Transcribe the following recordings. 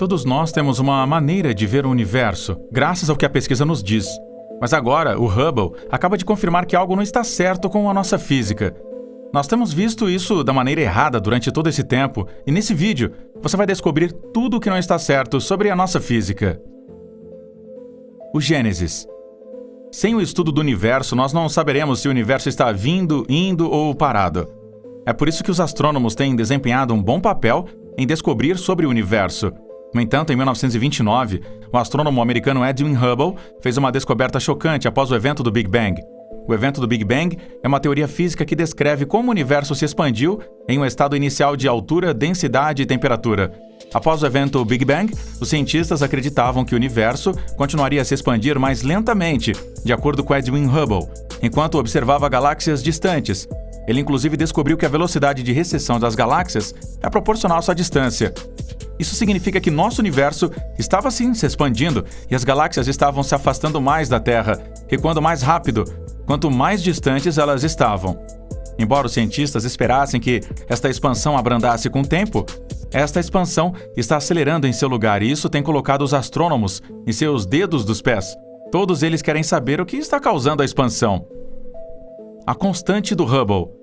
Todos nós temos uma maneira de ver o universo, graças ao que a pesquisa nos diz. Mas agora, o Hubble acaba de confirmar que algo não está certo com a nossa física. Nós temos visto isso da maneira errada durante todo esse tempo, e nesse vídeo você vai descobrir tudo o que não está certo sobre a nossa física. O Gênesis. Sem o estudo do universo, nós não saberemos se o universo está vindo, indo ou parado. É por isso que os astrônomos têm desempenhado um bom papel em descobrir sobre o universo. No entanto, em 1929, o astrônomo americano Edwin Hubble fez uma descoberta chocante após o evento do Big Bang. O evento do Big Bang é uma teoria física que descreve como o universo se expandiu em um estado inicial de altura, densidade e temperatura. Após o evento Big Bang, os cientistas acreditavam que o universo continuaria a se expandir mais lentamente, de acordo com Edwin Hubble, enquanto observava galáxias distantes. Ele inclusive descobriu que a velocidade de recessão das galáxias é proporcional à sua distância. Isso significa que nosso universo estava sim se expandindo e as galáxias estavam se afastando mais da Terra, recuando mais rápido, quanto mais distantes elas estavam. Embora os cientistas esperassem que esta expansão abrandasse com o tempo, esta expansão está acelerando em seu lugar e isso tem colocado os astrônomos em seus dedos dos pés. Todos eles querem saber o que está causando a expansão. A constante do Hubble.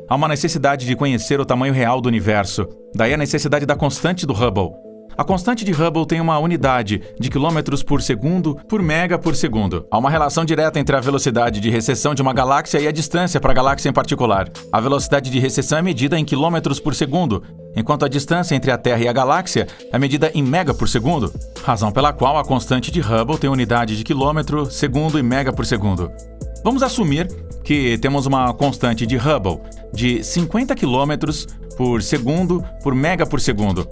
Há uma necessidade de conhecer o tamanho real do universo, daí a necessidade da constante do Hubble. A constante de Hubble tem uma unidade de quilômetros por segundo por mega por segundo. Há uma relação direta entre a velocidade de recessão de uma galáxia e a distância para a galáxia em particular. A velocidade de recessão é medida em quilômetros por segundo, enquanto a distância entre a Terra e a galáxia é medida em mega por segundo, razão pela qual a constante de Hubble tem unidade de quilômetro, segundo e mega por segundo. Vamos assumir que temos uma constante de Hubble de 50 km por segundo por mega por segundo,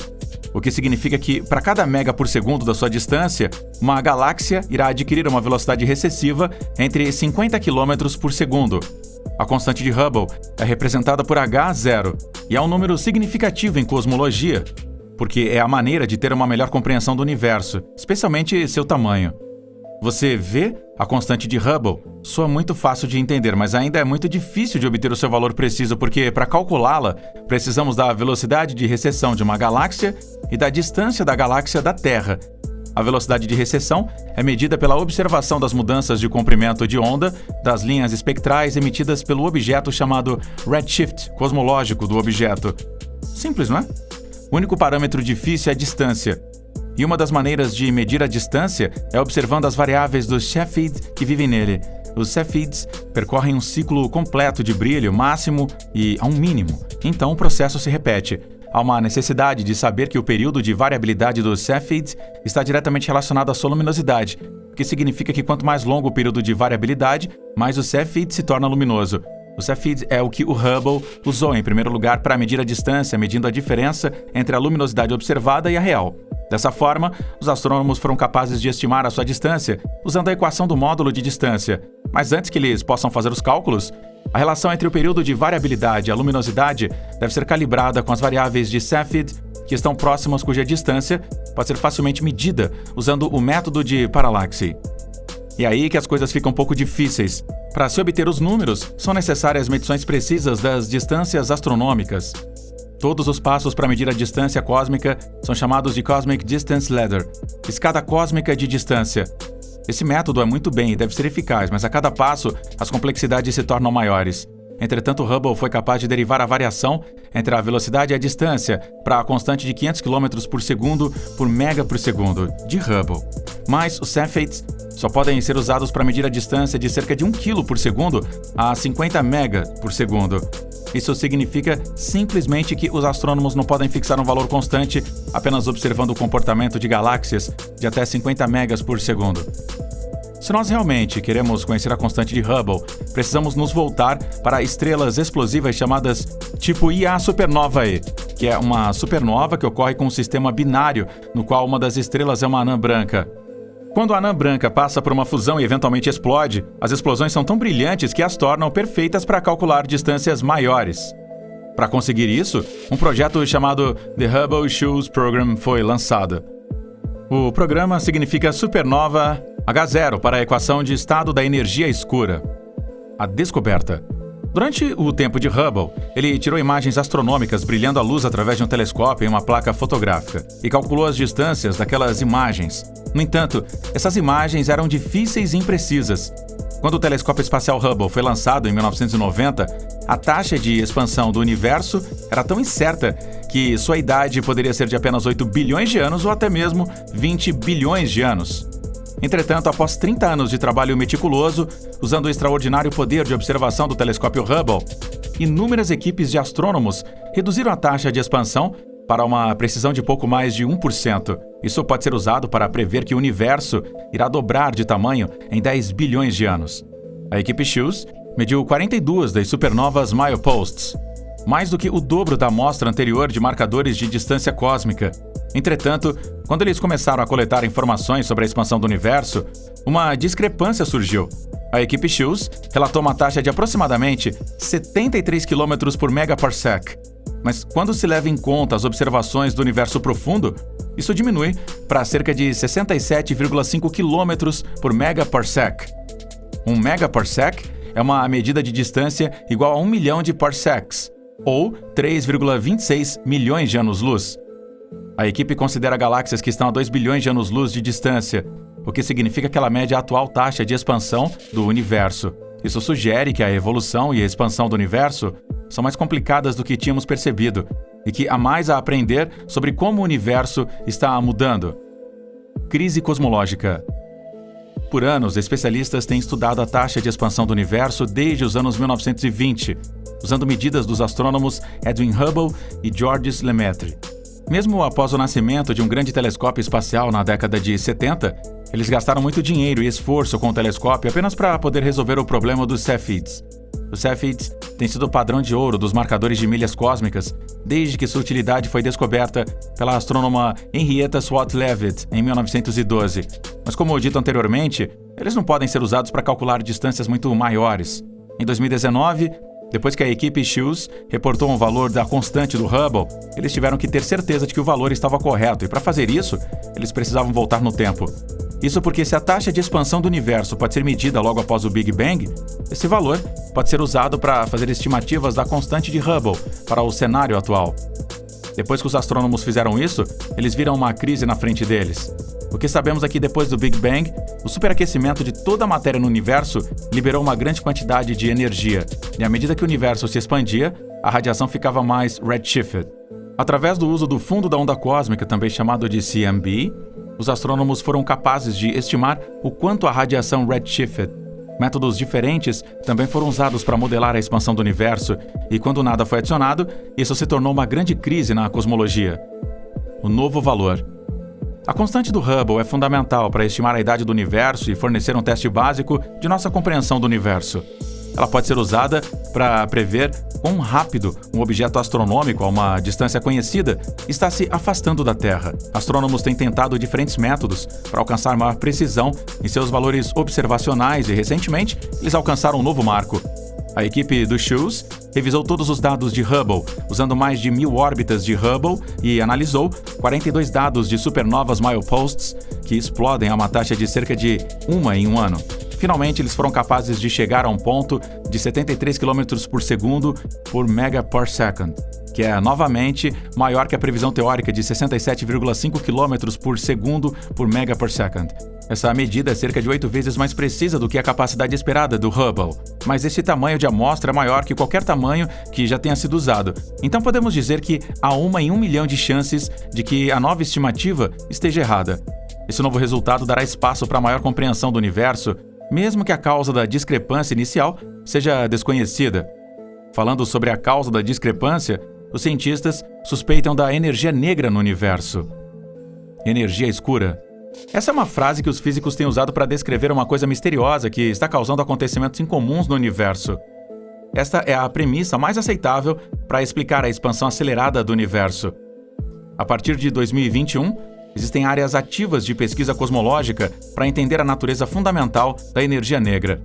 o que significa que, para cada mega por segundo da sua distância, uma galáxia irá adquirir uma velocidade recessiva entre 50 km por segundo. A constante de Hubble é representada por H0 e é um número significativo em cosmologia, porque é a maneira de ter uma melhor compreensão do universo, especialmente seu tamanho. Você vê a constante de Hubble? Soa muito fácil de entender, mas ainda é muito difícil de obter o seu valor preciso, porque, para calculá-la, precisamos da velocidade de recessão de uma galáxia e da distância da galáxia da Terra. A velocidade de recessão é medida pela observação das mudanças de comprimento de onda das linhas espectrais emitidas pelo objeto chamado redshift cosmológico do objeto. Simples, não é? O único parâmetro difícil é a distância. E uma das maneiras de medir a distância é observando as variáveis dos Cepheid que vivem nele. Os Cepheids percorrem um ciclo completo de brilho máximo e a um mínimo, então o processo se repete. Há uma necessidade de saber que o período de variabilidade dos Cepheids está diretamente relacionado à sua luminosidade, o que significa que quanto mais longo o período de variabilidade, mais o Cepheid se torna luminoso. O Cepheid é o que o Hubble usou em primeiro lugar para medir a distância, medindo a diferença entre a luminosidade observada e a real. Dessa forma, os astrônomos foram capazes de estimar a sua distância usando a equação do módulo de distância. Mas antes que eles possam fazer os cálculos, a relação entre o período de variabilidade e a luminosidade deve ser calibrada com as variáveis de Cepheid que estão próximas, cuja distância pode ser facilmente medida usando o método de paralaxe. E aí que as coisas ficam um pouco difíceis. Para se obter os números, são necessárias medições precisas das distâncias astronômicas. Todos os passos para medir a distância cósmica são chamados de Cosmic Distance Ladder, escada cósmica de distância. Esse método é muito bem e deve ser eficaz, mas a cada passo as complexidades se tornam maiores. Entretanto, Hubble foi capaz de derivar a variação entre a velocidade e a distância para a constante de 500 km por segundo por mega por segundo de Hubble. Mas os Cepheids só podem ser usados para medir a distância de cerca de 1 km por segundo a 50 mega por segundo. Isso significa simplesmente que os astrônomos não podem fixar um valor constante apenas observando o comportamento de galáxias de até 50 megas por segundo. Se nós realmente queremos conhecer a constante de Hubble, precisamos nos voltar para estrelas explosivas chamadas tipo Ia Supernovae, que é uma supernova que ocorre com um sistema binário, no qual uma das estrelas é uma anã branca. Quando a anã branca passa por uma fusão e eventualmente explode, as explosões são tão brilhantes que as tornam perfeitas para calcular distâncias maiores. Para conseguir isso, um projeto chamado The Hubble Shoes Program foi lançado. O programa significa supernova H0 para a equação de estado da energia escura. A descoberta. Durante o tempo de Hubble, ele tirou imagens astronômicas brilhando a luz através de um telescópio em uma placa fotográfica e calculou as distâncias daquelas imagens. No entanto, essas imagens eram difíceis e imprecisas. Quando o telescópio espacial Hubble foi lançado em 1990, a taxa de expansão do universo era tão incerta que sua idade poderia ser de apenas 8 bilhões de anos ou até mesmo 20 bilhões de anos. Entretanto, após 30 anos de trabalho meticuloso, usando o extraordinário poder de observação do telescópio Hubble, inúmeras equipes de astrônomos reduziram a taxa de expansão para uma precisão de pouco mais de 1%. Isso pode ser usado para prever que o universo irá dobrar de tamanho em 10 bilhões de anos. A equipe SHOES mediu 42 das supernovas mileposts, mais do que o dobro da amostra anterior de marcadores de distância cósmica. Entretanto, quando eles começaram a coletar informações sobre a expansão do universo, uma discrepância surgiu. A equipe SHOES relatou uma taxa de aproximadamente 73 km por megaparsec. Mas quando se leva em conta as observações do universo profundo, isso diminui para cerca de 67,5 km por megaparsec. Um megaparsec é uma medida de distância igual a 1 milhão de parsecs, ou 3,26 milhões de anos-luz. A equipe considera galáxias que estão a 2 bilhões de anos-luz de distância, o que significa que ela mede a atual taxa de expansão do universo. Isso sugere que a evolução e a expansão do universo são mais complicadas do que tínhamos percebido e que há mais a aprender sobre como o universo está mudando. Crise cosmológica. Por anos, especialistas têm estudado a taxa de expansão do universo desde os anos 1920, usando medidas dos astrônomos Edwin Hubble e Georges Lemaitre. Mesmo após o nascimento de um grande telescópio espacial na década de 70, eles gastaram muito dinheiro e esforço com o telescópio apenas para poder resolver o problema dos Cepheids. Os Cepheids têm sido o padrão de ouro dos marcadores de milhas cósmicas desde que sua utilidade foi descoberta pela astrônoma Henrietta Swan-Leavitt em 1912. Mas como dito anteriormente, eles não podem ser usados para calcular distâncias muito maiores. Em 2019, depois que a equipe SHOES reportou um valor da constante do Hubble, eles tiveram que ter certeza de que o valor estava correto, e para fazer isso, eles precisavam voltar no tempo. Isso porque se a taxa de expansão do universo pode ser medida logo após o Big Bang, esse valor pode ser usado para fazer estimativas da constante de Hubble para o cenário atual. Depois que os astrônomos fizeram isso, eles viram uma crise na frente deles. O que sabemos é que depois do Big Bang, o superaquecimento de toda a matéria no universo liberou uma grande quantidade de energia, e à medida que o universo se expandia, a radiação ficava mais redshifted. Através do uso do fundo da onda cósmica, também chamado de CMB, os astrônomos foram capazes de estimar o quanto a radiação redshifted. Métodos diferentes também foram usados para modelar a expansão do universo, e quando nada foi adicionado, isso se tornou uma grande crise na cosmologia. O novo valor. A constante do Hubble é fundamental para estimar a idade do universo e fornecer um teste básico de nossa compreensão do universo. Ela pode ser usada para prever quão rápido um objeto astronômico a uma distância conhecida está se afastando da Terra. Astrônomos têm tentado diferentes métodos para alcançar maior precisão em seus valores observacionais e, recentemente, eles alcançaram um novo marco. A equipe do SHOES revisou todos os dados de Hubble, usando mais de 1.000 órbitas de Hubble e analisou 42 dados de supernovas mileposts que explodem a uma taxa de cerca de 1 em um ano. Finalmente, eles foram capazes de chegar a um ponto de 73 km por segundo por megaparsec, que é novamente maior que a previsão teórica de 67,5 km por segundo por megaparsec. Essa medida é cerca de 8 vezes mais precisa do que a capacidade esperada do Hubble, mas esse tamanho de amostra é maior que qualquer tamanho que já tenha sido usado. Então podemos dizer que há 1 em 1 milhão de chances de que a nova estimativa esteja errada. Esse novo resultado dará espaço para maior compreensão do universo, mesmo que a causa da discrepância inicial seja desconhecida. Falando sobre a causa da discrepância, os cientistas suspeitam da energia negra no universo. Energia escura. Essa é uma frase que os físicos têm usado para descrever uma coisa misteriosa que está causando acontecimentos incomuns no universo. Esta é a premissa mais aceitável para explicar a expansão acelerada do universo. A partir de 2021, existem áreas ativas de pesquisa cosmológica para entender a natureza fundamental da energia negra.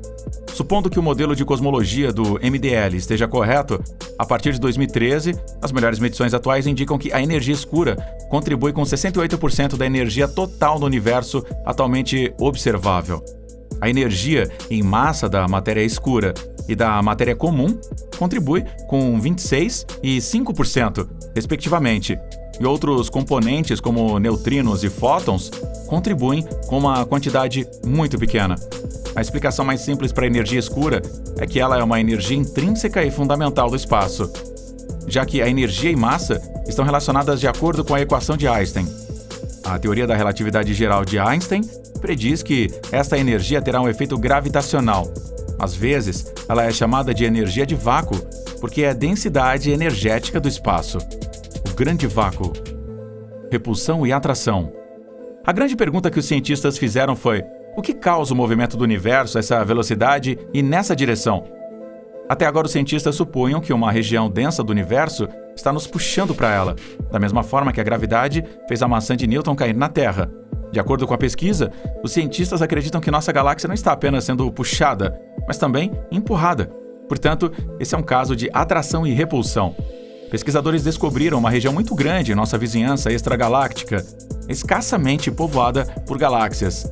Supondo que o modelo de cosmologia do MDL esteja correto, a partir de 2013, as melhores medições atuais indicam que a energia escura contribui com 68% da energia total no universo atualmente observável. A energia em massa da matéria escura e da matéria comum contribui com 26% e 5%, respectivamente, e outros componentes, como neutrinos e fótons, contribuem com uma quantidade muito pequena. A explicação mais simples para a energia escura é que ela é uma energia intrínseca e fundamental do espaço, já que a energia e massa estão relacionadas de acordo com a equação de Einstein. A teoria da relatividade geral de Einstein prediz que esta energia terá um efeito gravitacional. Às vezes, ela é chamada de energia de vácuo, porque é a densidade energética do espaço. O grande vácuo. Repulsão e atração. A grande pergunta que os cientistas fizeram foi: o que causa o movimento do universo a essa velocidade e nessa direção? Até agora, os cientistas supunham que uma região densa do universo está nos puxando para ela, da mesma forma que a gravidade fez a maçã de Newton cair na Terra. De acordo com a pesquisa, os cientistas acreditam que nossa galáxia não está apenas sendo puxada, mas também empurrada. Portanto, esse é um caso de atração e repulsão. Pesquisadores descobriram uma região muito grande em nossa vizinhança extragaláctica, escassamente povoada por galáxias.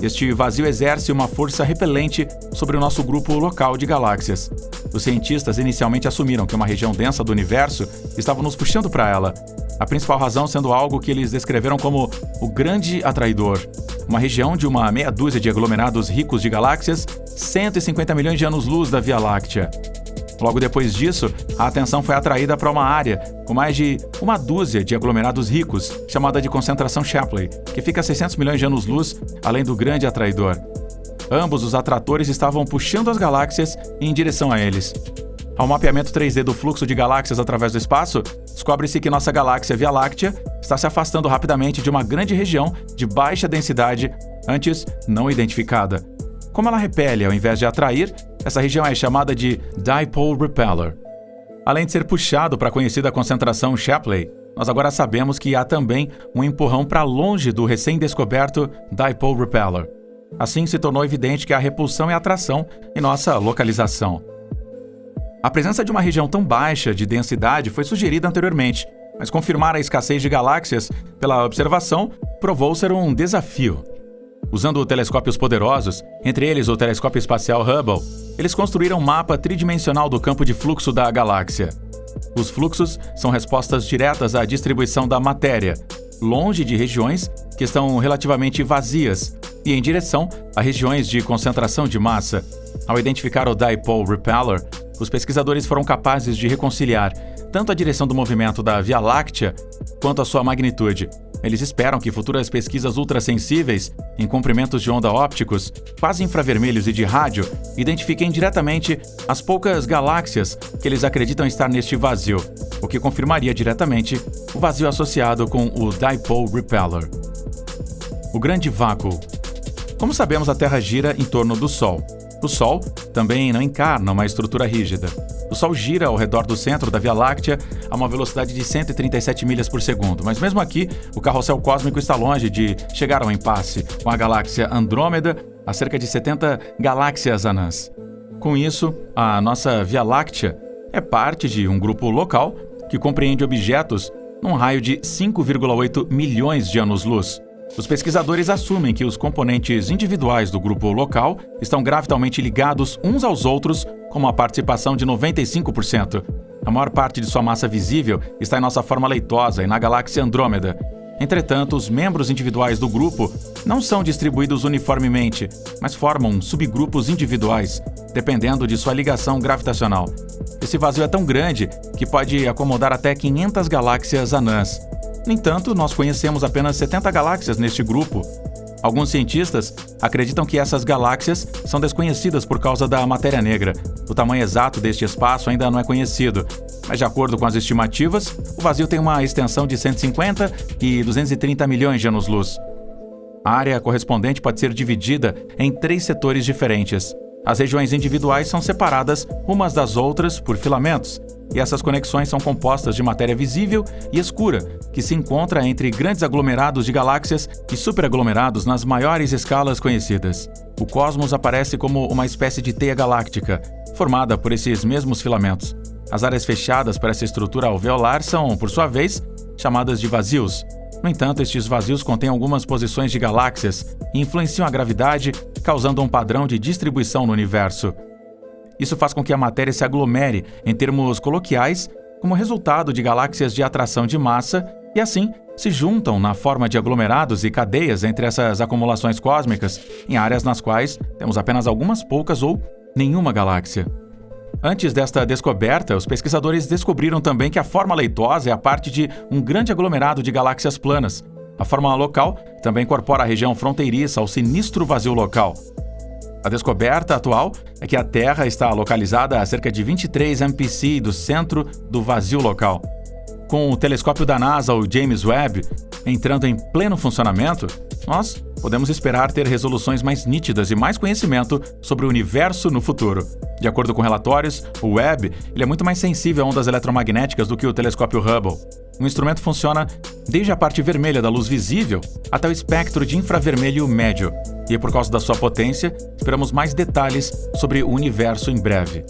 Este vazio exerce uma força repelente sobre o nosso grupo local de galáxias. Os cientistas inicialmente assumiram que uma região densa do universo estava nos puxando para ela, a principal razão sendo algo que eles descreveram como o Grande Atraidor, uma região de uma meia dúzia de aglomerados ricos de galáxias, 150 milhões de anos-luz da Via Láctea. Logo depois disso, a atenção foi atraída para uma área com mais de uma dúzia de aglomerados ricos, chamada de concentração Shapley, que fica a 600 milhões de anos-luz além do Grande Atraidor. Ambos os atratores estavam puxando as galáxias em direção a eles. Ao mapeamento 3D do fluxo de galáxias através do espaço, descobre-se que nossa galáxia Via Láctea está se afastando rapidamente de uma grande região de baixa densidade, antes não identificada. Como ela repele ao invés de atrair, essa região é chamada de Dipole Repeller. Além de ser puxado para a conhecida concentração Shapley, nós agora sabemos que há também um empurrão para longe do recém-descoberto Dipole Repeller. Assim, se tornou evidente que há repulsão e atração em nossa localização. A presença de uma região tão baixa de densidade foi sugerida anteriormente, mas confirmar a escassez de galáxias pela observação provou ser um desafio. Usando telescópios poderosos, entre eles o telescópio espacial Hubble, eles construíram um mapa tridimensional do campo de fluxo da galáxia. Os fluxos são respostas diretas à distribuição da matéria, longe de regiões que estão relativamente vazias e em direção a regiões de concentração de massa. Ao identificar o Dipole Repeller, os pesquisadores foram capazes de reconciliar tanto a direção do movimento da Via Láctea quanto a sua magnitude. Eles esperam que futuras pesquisas ultrassensíveis, em comprimentos de onda ópticos, quase infravermelhos e de rádio, identifiquem diretamente as poucas galáxias que eles acreditam estar neste vazio, o que confirmaria diretamente o vazio associado com o Dipole Repeller. O grande vácuo. Como sabemos, a Terra gira em torno do Sol. O Sol também não encarna uma estrutura rígida. O Sol gira ao redor do centro da Via Láctea a uma velocidade de 137 milhas por segundo, mas mesmo aqui, o carrossel cósmico está longe de chegar ao impasse com a galáxia Andrômeda a cerca de 70 galáxias anãs. Com isso, a nossa Via Láctea é parte de um grupo local que compreende objetos num raio de 5,8 milhões de anos-luz. Os pesquisadores assumem que os componentes individuais do grupo local estão gravitalmente ligados uns aos outros com uma participação de 95%. A maior parte de sua massa visível está em nossa forma leitosa e na galáxia Andrômeda. Entretanto, os membros individuais do grupo não são distribuídos uniformemente, mas formam subgrupos individuais, dependendo de sua ligação gravitacional. Esse vazio é tão grande que pode acomodar até 500 galáxias anãs. No entanto, nós conhecemos apenas 70 galáxias neste grupo. Alguns cientistas acreditam que essas galáxias são desconhecidas por causa da matéria negra. O tamanho exato deste espaço ainda não é conhecido, mas de acordo com as estimativas, o vazio tem uma extensão de 150 e 230 milhões de anos-luz. A área correspondente pode ser dividida em 3 setores diferentes. As regiões individuais são separadas umas das outras por filamentos, e essas conexões são compostas de matéria visível e escura, que se encontra entre grandes aglomerados de galáxias e superaglomerados nas maiores escalas conhecidas. O cosmos aparece como uma espécie de teia galáctica, formada por esses mesmos filamentos. As áreas fechadas para essa estrutura alveolar são, por sua vez, chamadas de vazios. No entanto, estes vazios contêm algumas posições de galáxias e influenciam a gravidade, causando um padrão de distribuição no universo. Isso faz com que a matéria se aglomere, em termos coloquiais, como resultado de galáxias de atração de massa, e assim se juntam na forma de aglomerados e cadeias entre essas acumulações cósmicas, em áreas nas quais temos apenas algumas poucas ou nenhuma galáxia. Antes desta descoberta, os pesquisadores descobriram também que a forma leitosa é a parte de um grande aglomerado de galáxias planas. A forma local também incorpora a região fronteiriça ao sinistro vazio local. A descoberta atual é que a Terra está localizada a cerca de 23 MPC do centro do vazio local. Com o telescópio da NASA, o James Webb, entrando em pleno funcionamento, nós podemos esperar ter resoluções mais nítidas e mais conhecimento sobre o universo no futuro. De acordo com relatórios, o Webb é muito mais sensível a ondas eletromagnéticas do que o telescópio Hubble. O instrumento funciona desde a parte vermelha da luz visível até o espectro de infravermelho médio. E por causa da sua potência, esperamos mais detalhes sobre o universo em breve.